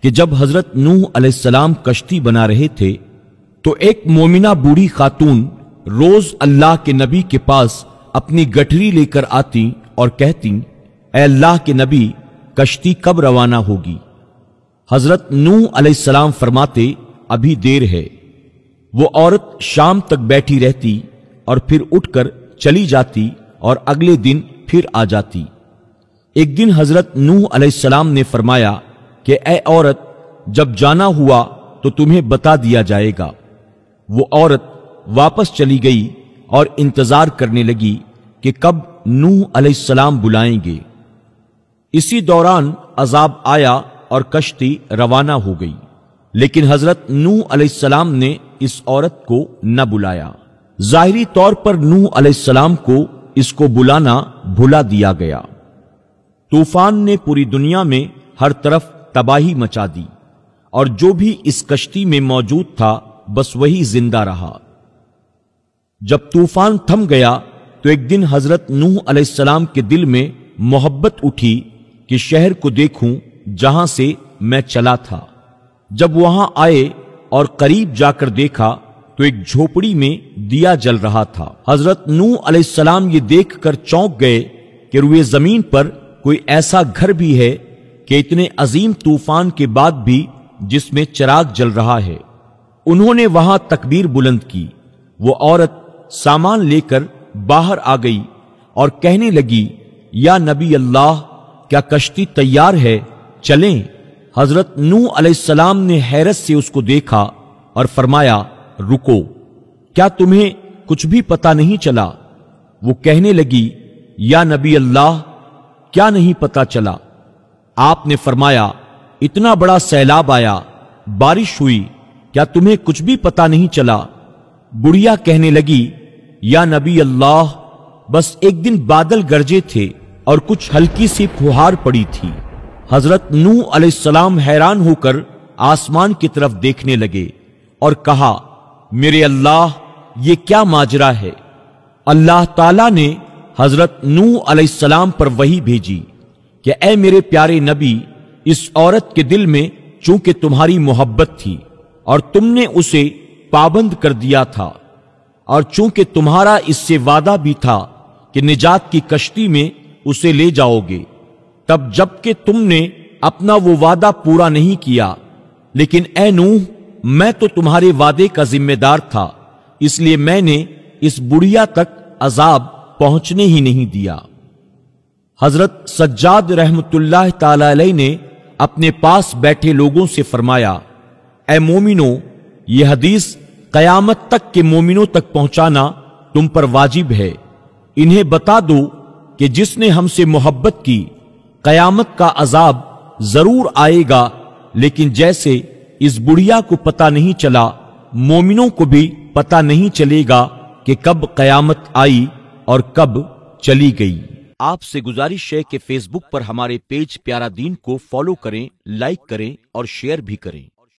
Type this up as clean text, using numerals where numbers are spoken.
کہ جب حضرت نوح علیہ السلام کشتی بنا رہے تھے تو ایک مومنہ بوڑھی خاتون روز اللہ کے نبی کے پاس اپنی گٹھری لے کر آتی اور کہتی، اے اللہ کے نبی، کشتی کب روانہ ہوگی؟ حضرت نوح علیہ السلام فرماتے، ابھی دیر ہے۔ وہ عورت شام تک بیٹھی رہتی اور پھر اٹھ کر چلی جاتی اور اگلے دن پھر آ جاتی۔ ایک دن حضرت نوح علیہ السلام نے فرمایا کہ اے عورت، جب جانا ہوا تو تمہیں بتا دیا جائے گا۔ وہ عورت واپس چلی گئی اور انتظار کرنے لگی کہ کب نوح علیہ السلام بلائیں گے۔ اسی دوران عذاب آیا اور کشتی روانہ ہو گئی، لیکن حضرت نوح علیہ السلام نے اس عورت کو نہ بلایا۔ ظاہری طور پر نوح علیہ السلام کو اس کو بلانا بھلا دیا گیا۔ طوفان نے پوری دنیا میں ہر طرف تباہی مچا دی، اور جو بھی اس کشتی میں موجود تھا بس وہی زندہ رہا۔ جب طوفان تھم گیا تو ایک دن حضرت نوح علیہ السلام کے دل میں محبت اٹھی کہ شہر کو دیکھوں جہاں سے میں چلا تھا۔ جب وہاں آئے اور قریب جا کر دیکھا تو ایک جھوپڑی میں دیا جل رہا تھا۔ حضرت نوح علیہ السلام یہ دیکھ کر چونک گئے کہ روئے زمین پر کوئی ایسا گھر بھی ہے کہ اتنے عظیم طوفان کے بعد بھی جس میں چراغ جل رہا ہے۔ انہوں نے وہاں تکبیر بلند کی۔ وہ عورت سامان لے کر باہر آ گئی اور کہنے لگی، یا نبی اللہ، کیا کشتی تیار ہے؟ چلیں۔ حضرت نوح علیہ السلام نے حیرت سے اس کو دیکھا اور فرمایا، رکو، کیا تمہیں کچھ بھی پتا نہیں چلا؟ وہ کہنے لگی، یا نبی اللہ، کیا نہیں پتا چلا؟ آپ نے فرمایا، اتنا بڑا سیلاب آیا، بارش ہوئی، کیا تمہیں کچھ بھی پتا نہیں چلا؟ بڑھیا کہنے لگی، یا نبی اللہ، بس ایک دن بادل گرجے تھے اور کچھ ہلکی سی پھوہار پڑی تھی۔ حضرت نوح علیہ السلام حیران ہو کر آسمان کی طرف دیکھنے لگے اور کہا، میرے اللہ، یہ کیا ماجرا ہے؟ اللہ تعالیٰ نے حضرت نوح علیہ السلام پر وحی بھیجی کہ اے میرے پیارے نبی، اس عورت کے دل میں چونکہ تمہاری محبت تھی اور تم نے اسے پابند کر دیا تھا، اور چونکہ تمہارا اس سے وعدہ بھی تھا کہ نجات کی کشتی میں اسے لے جاؤ گے، تب جب کہ تم نے اپنا وہ وعدہ پورا نہیں کیا، لیکن اے نوح، میں تو تمہارے وعدے کا ذمہ دار تھا، اس لیے میں نے اس بڑھیا تک عذاب پہنچنے ہی نہیں دیا۔ حضرت سجاد رحمت اللہ تعالی علیہ نے اپنے پاس بیٹھے لوگوں سے فرمایا، اے مومنو، یہ حدیث قیامت تک کے مومنوں تک پہنچانا تم پر واجب ہے۔ انہیں بتا دو کہ جس نے ہم سے محبت کی، قیامت کا عذاب ضرور آئے گا، لیکن جیسے اس بڑھیا کو پتہ نہیں چلا، مومنوں کو بھی پتہ نہیں چلے گا کہ کب قیامت آئی اور کب چلی گئی۔ آپ سے گزارش ہے کہ فیس بک پر ہمارے پیج پیارا دین کو فالو کریں، لائک کریں اور شیئر بھی کریں۔